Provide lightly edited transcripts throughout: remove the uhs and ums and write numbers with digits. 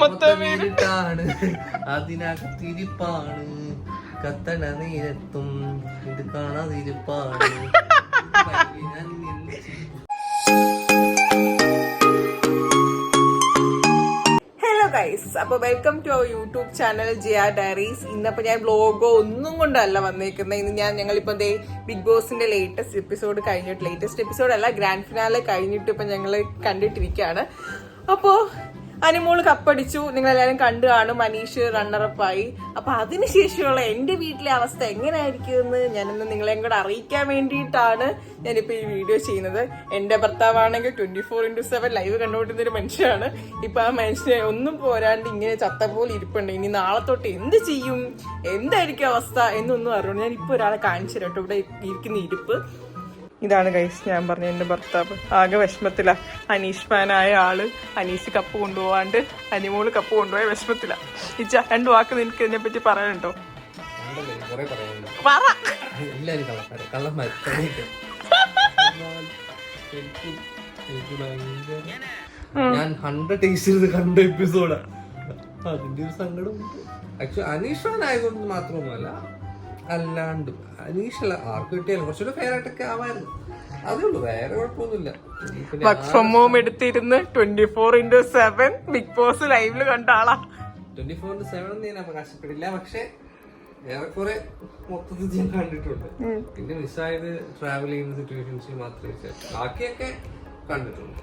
മൊത്തമേരിട്ടാണ് അതിനകത്തിരിപ്പാണ് കത്തണ നേരത്തും ഇത് കാണാതിരിപ്പാണ്. അപ്പൊ welcome to our YouTube channel Jiya diaries. ഇന്നപ്പോ ഞാൻ വ്ലോഗോ ഒന്നും കൊണ്ടല്ല വന്നേക്കുന്നത്. ഇന്ന് ഞങ്ങളിപ്പോ ബിഗ് ബോസിന്റെ ലേറ്റസ്റ്റ് എപ്പിസോഡ് അല്ല, ഗ്രാൻഡ് ഫിനാലെ കഴിഞ്ഞിട്ട് ഇപ്പൊ ഞങ്ങള് കണ്ടിട്ടിരിക്കുകയാണ്. അപ്പോ അനുമോൾ കപ്പടിച്ചു, നിങ്ങളെല്ലാരും കണ്ടു കാണും. മനീഷ് റണ്ണറപ്പായി. അപ്പൊ അതിനുശേഷമുള്ള എന്റെ വീട്ടിലെ അവസ്ഥ എങ്ങനെയായിരിക്കും എന്ന് ഞാനിന്ന് നിങ്ങളെയും കൂടെ അറിയിക്കാൻ വേണ്ടിയിട്ടാണ് ഞാനിപ്പോ ഈ വീഡിയോ ചെയ്യുന്നത്. എന്റെ ഭർത്താവാണെങ്കിൽ 24/7 ലൈവ് കണ്ടുകൊണ്ടിരുന്ന ഒരു മനുഷ്യനാണ്. ഇപ്പൊ ആ മനുഷ്യനെ ഒന്നും പോരാണ്ട് ഇങ്ങനെ ചത്ത പോലെ ഇരിപ്പുണ്ട്. ഇനി നാളെ തൊട്ട് എന്ത് ചെയ്യും, എന്തായിരിക്കും അവസ്ഥ എന്നൊന്നും അറിയണം. ഞാൻ ഇപ്പൊ ഒരാളെ കാണിച്ചു തരാം കേട്ടോ. ഇവിടെ ഇരിക്കുന്ന ഇരിപ്പ് ഇതാണ് ഗൈസ്. ഞാൻ പറഞ്ഞു എന്റെ ഭർത്താവ് ആകെ വിഷമത്തില. അനീഷ് ഫാനായ ആള് അനീഷ് കപ്പ് കൊണ്ടുപോവാണ്ട് അനിമോള് കപ്പ് കൊണ്ടുപോയ വിഷമത്തില. ഇച്ച 2 വാക്ക് നിനക്ക് ഇതിനെ പറ്റി പറയാനുണ്ടോ? പറ. ഞാൻ 100 ടേസ്റ്റ് കണ്ട എപ്പിസോഡാ. അതിന്റെ ഒരു സങ്കടം. ആക്ച്വലി അനീഷ് ഫാൻ ആയതുകൊണ്ട് മാത്രമൊന്നുമല്ല, അല്ലാണ്ട് അനീഷല്ല ആർക്ക് കിട്ടിയാലും കുറച്ചുകൂടെ ഫെയർ ആയിട്ടൊക്കെ ആവായിരുന്നു. അതേ ഉള്ളൂ, വേറെ കുഴപ്പമൊന്നുമില്ല. വർക്ക് ഫ്രം ഹോം എടുത്തിരുന്ന് 24/7 ബിഗ് ബോസ് ലൈവില് കണ്ട ആളാ. 24/7 ഞാൻ അവകാശപ്പെടില്ല, പക്ഷെ ഏറെക്കുറെ മൊത്തത്തിൽ ഞാൻ കണ്ടിട്ടുണ്ട്. പിന്നെ മിസ്സായത് ട്രാവൽ ചെയ്യുന്ന സിറ്റുവേഷൻസ് മാത്രമേ, ബാക്കിയൊക്കെ കണ്ടിട്ടുണ്ട്.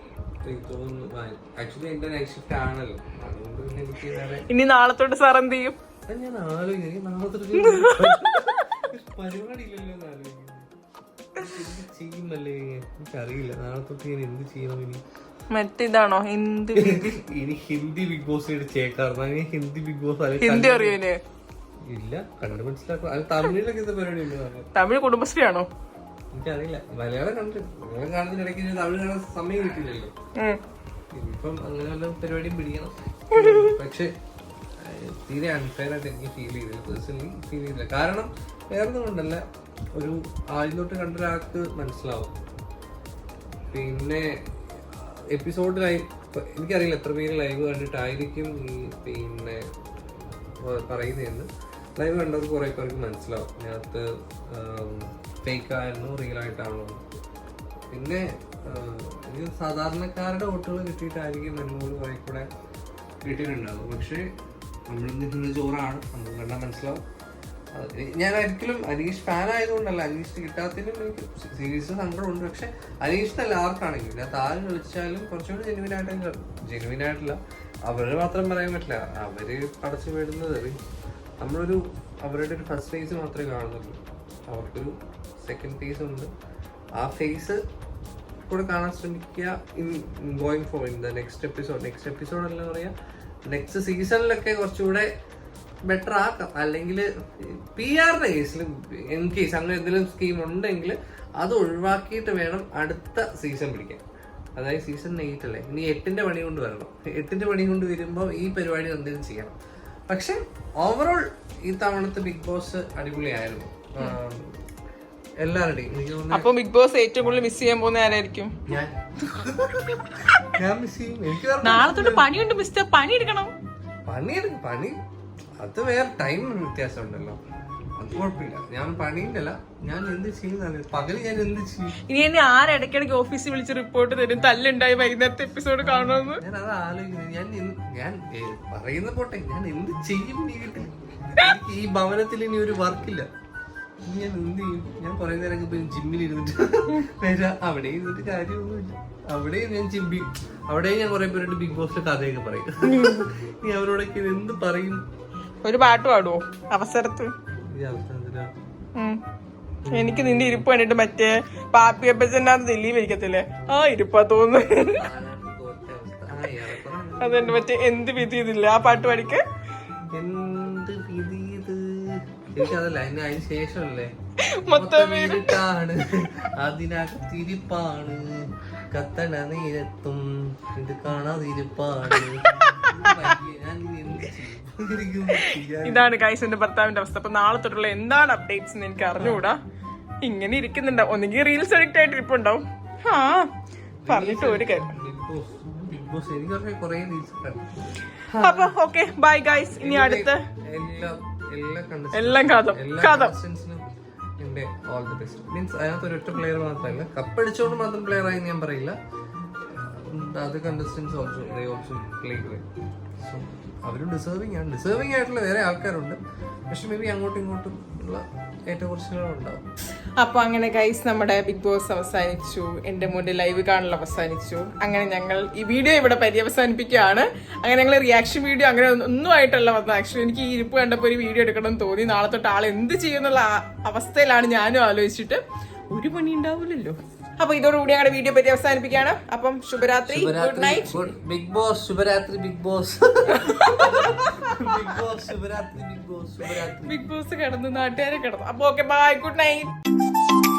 ആക്ച്വലി എന്റെ നൈറ്റ് ഷിഫ്റ്റ് ആണല്ലോ, അതുകൊണ്ട് പിന്നെ എനിക്ക് വേറെ. ഇനി നാളത്തോട്ട് സാർ എന്ത് ചെയ്യും? ഞാൻ ആലോചിക്കും നാളത്തെ പരിപാടി ഇല്ലല്ലോ എന്ന് ആലോചിക്കും. ചെയ്യുമല്ലേ എനിക്കറിയില്ല. നാളെ തൊട്ട് ഞാൻ എന്ത് ചെയ്യണം. ഇനി മറ്റേതാണോ ഇനി ഹിന്ദി ബിഗ് ബോസ് ചേക്കാറുണ്ട്. ഹിന്ദി ബിഗ് ബോസ് ഹിന്ദി അറിയൂലേ? ഇല്ല, കണ്ടു മനസ്സിലാക്കും. അത് തമിഴിലൊക്കെ എന്താ പരിപാടി ഉണ്ട്? തമിഴ് കുടുംബശ്രീ ആണോ? എനിക്കറിയില്ല. മലയാളം കണ്ടിട്ട് മലയാളം കാണുന്നതിനിടയ്ക്ക് തമിഴ് കാണാൻ സമയം കിട്ടില്ലല്ലോ. ഇനിയിപ്പം അങ്ങനെ വല്ല പരിപാടിയും പിടിക്കണം. പക്ഷെ തീരെ അൺഫെയർ ആയിട്ട് എനിക്ക് ഫീൽ ചെയ്തില്ല, പേഴ്സണലി ഫീൽ ചെയ്തില്ല. കാരണം വേറൊന്നും കൊണ്ടല്ല, ഒരു ആദ്യത്തോട്ട് കണ്ട ഒരാൾക്ക് മനസ്സിലാവും. പിന്നെ എപ്പിസോഡിലായി എനിക്കറിയില്ല എത്ര പേര് ലൈവ് കണ്ടിട്ടായിരിക്കും ഈ പിന്നെ പറയുന്നതെന്ന്. ലൈവ് കണ്ടവർക്ക് കുറെ പേർക്ക് മനസ്സിലാവും ഇതിനകത്ത് ഫേക്ക് ആയിരുന്നു റിയൽ ആയിട്ടാണോ. പിന്നെ എനിക്ക് സാധാരണക്കാരുടെ വോട്ടുകൾ കിട്ടിയിട്ടായിരിക്കും എന്നോട് കുറെ കൂടെ കിട്ടിയിട്ടുണ്ടാവും. പക്ഷേ നമ്മൾ നിൽക്കുന്ന ചോറാണ്, നമുക്ക് കണ്ടാൽ മനസ്സിലാവും. ഞാൻ ഒരിക്കലും അനീഷ് ഫാൻ ആയതുകൊണ്ടല്ല, അനീഷ് കിട്ടാത്തതിനും എനിക്ക് സീരിയസ് സങ്കടമുണ്ട്. പക്ഷെ അനീഷിനല്ല ആർക്കാണെങ്കിലും ഇതിനകത്ത് ആരും കളിച്ചാലും കുറച്ചുകൂടി ജെനുവിനായിട്ടില്ല. അവര് മാത്രം പറയാൻ പറ്റില്ല. അവര് പടച്ചു വീടുന്നത് നമ്മളൊരു അവരുടെ ഒരു ഫസ്റ്റ് ഫേസ് മാത്രമേ കാണുന്നുള്ളൂ. അവർക്കൊരു സെക്കൻഡ് ഫേസ് ഉണ്ട്. ആ ഫേസ് കൂടെ കാണാൻ ശ്രമിക്കുക in going for in the next episode അല്ല പറയാ, നെക്സ്റ്റ് സീസണിലൊക്കെ കുറച്ചുകൂടെ ബെറ്റർ ആക്കാം. അല്ലെങ്കിൽ PR കേസിൽ ഇൻ കേസ് അങ്ങനെ എന്തെങ്കിലും സ്കീം ഉണ്ടെങ്കിൽ അത് ഒഴിവാക്കിയിട്ട് വേണം അടുത്ത സീസൺ പിടിക്കാൻ. അതായത് സീസൺ 8 അല്ലേ, ഇനി 8ന്റെ പണി കൊണ്ട് വരണം. 8ന്റെ പണി കൊണ്ട് വരുമ്പോൾ ഈ പരിപാടി എന്തെങ്കിലും ചെയ്യണം. പക്ഷെ ഓവറോൾ ഈ തവണത്തെ ബിഗ് ബോസ് അടിപൊളിയായിരുന്നു എല്ലാവരുടെയും. അപ്പൊ ബിഗ് ബോസ് ഏറ്റവും കൂടുതൽ മിസ് ചെയ്യാൻ പോകുന്ന ആരായിരിക്കും? ഞാൻ മിസ് ചെയ്യും. എനിക്ക് നാളെ തൊട്ട് പണിയുണ്ട് മിസ്റ്റർ, പണി എടുക്കണം. പണി അത് വേറെ ടൈം വ്യത്യാസം ഉണ്ടല്ലോ, അത് കുഴപ്പമില്ല. ഞാൻ പണിയുണ്ടല്ല, ഞാൻ എന്ത് ചെയ്യുന്ന പകല് ഞാൻ എന്ത് ചെയ്യും. ഇനി എന്നെ ആരിടയ്ക്കിടയ്ക്ക് ഓഫീസിൽ വിളിച്ച് റിപ്പോർട്ട് തരും തല്ലുണ്ടായി വൈകുന്നേരത്തെ എപ്പിസോഡ് കാണുമെന്ന്. ഞാൻ അത് ആലോചിക്കുന്നത്. ഞാൻ പറയുന്ന പോട്ടെ, ഞാൻ എന്ത് ചെയ്യും ഈ വീട്ടിൽ. എനിക്ക് ഈ ഭവനത്തിൽ ഇനി ഒരു വർക്കില്ല. ഞാൻ എന്ത് ചെയ്യും? ഞാൻ കുറെ നേരം ഇപ്പൊ ജിമ്മിൽ ഇരുന്നിട്ട് വരാം. അവിടെ ഇരുന്നിട്ട് കാര്യമൊന്നുമില്ല. അവിടെയും ഞാൻ അവിടെയും ഞാൻ കുറെ പേരോട് ബിഗ് ബോസിന്റെ കഥയൊക്കെ പറയും. നീ അവരോടൊക്കെ എന്ത് പറയും? ഒരു പാട്ട് പാടുവോ അവസരത്ത്? എനിക്ക് നിന്റെ ഇരിപ്പ് കണ്ടിട്ട് മറ്റേ പാപ്പി അപ്പച്ചൻ്റെ ദില്ലി വലിക്കത്തില്ലേ, ആ ഇരിപ്പാ തോന്നുന്നു. അതെന്റെ മറ്റേ എന്ത് വിധി ഇതില്ല, ആ പാട്ട് പാടിക്ക്. എന്ത് വിധി ഇത്? എനിക്കതല്ല, അതിന് ശേഷമല്ലേ മൊത്തമേരിട്ടാണ് അതിനകത്തിരിപ്പാണ് കത്തണ നേരത്തും ഇത് കാണാതിരിപ്പാണ്. ഇതാണ് ഗൈസ് എന്റെ ഭർത്താവിന്റെ അവസ്ഥ. അപ്പൊ നാളെ തൊട്ടുള്ള എന്താണ് അപ്ഡേറ്റ്സ് എന്ന് എനിക്ക് അറിഞ്ഞുകൂടാ. ഇങ്ങനെ ഇരിക്കുന്നുണ്ടാവും, ഒന്നെങ്കിൽ റീൽസ് അഡിക്റ്റ് ആയിട്ട് ഇരിപ്പുണ്ടാവും. പറഞ്ഞിട്ട് ഒരു കാര്യം. അപ്പൊ ഓക്കെ ബൈ ഗൈസ്. ഇനി അടുത്ത എല്ലാം കണ്ടസ്റ്റൻസിനും എന്റെ ഓൾ ദി ബെസ്റ്റ്. മീൻസ് അതിനകത്ത് ഒരൊറ്റ പ്ലെയർ മാത്രമല്ല, കപ്പടിച്ചോണ്ട് മാത്രം പ്ലെയർ ആയി ഞാൻ പറയില്ല. അത് contestants also they also played well. So അവരും ഡിസേർവിംഗ് ആയിട്ടുള്ള വേറെ ആൾക്കാരുണ്ട്. പക്ഷെ മേ ബി അങ്ങോട്ടും ഇങ്ങോട്ടും ഉള്ള ഏറ്റക്കുറച്ചിലുകളുണ്ടാവും. അപ്പൊ അങ്ങനെ ഗൈസ് നമ്മുടെ ബിഗ് ബോസ് അവസാനിച്ചു. എന്റെ മുന്നിൽ ലൈവ് കാണൽ അവസാനിച്ചു. അങ്ങനെ ഞങ്ങൾ ഈ വീഡിയോ ഇവിടെ പര്യവസാനിപ്പിക്കുകയാണ്. അങ്ങനെ ഞങ്ങൾ റിയാക്ഷൻ വീഡിയോ അങ്ങനെ ഒന്നും ആയിട്ടല്ല വന്നത്. ആക്ച്വലി എനിക്ക് ഈ ഇരിപ്പ് കണ്ടപ്പോൾ ഒരു വീഡിയോ എടുക്കണം എന്ന് തോന്നി. നാളെ തൊട്ട് ആൾ എന്ത് ചെയ്യുന്നുള്ള അവസ്ഥയിലാണ് ഞാനും ആലോചിച്ചിട്ട്. ഒരു പണി ഉണ്ടാവില്ലല്ലോ. അപ്പൊ ഇതോടുകൂടി ഞങ്ങളുടെ വീഡിയോ പറ്റി അവസാനിപ്പിക്കുകയാണ്. അപ്പം ശുഭരാത്രി, ഗുഡ് നൈറ്റ്. ബിഗ് ബോസ് ശുഭരാത്രി, ബിഗ് ബോസ് ബിഗ് ബോസ് ശുഭരാത്രി, ബിഗ് ബോസ് ശുഭരാത്രി. ബിഗ് ബോസ് കിടന്നു, നാട്ടുകാരെ കിടന്നു. അപ്പൊ ഓക്കെ ബൈ, ഗുഡ് നൈറ്റ്.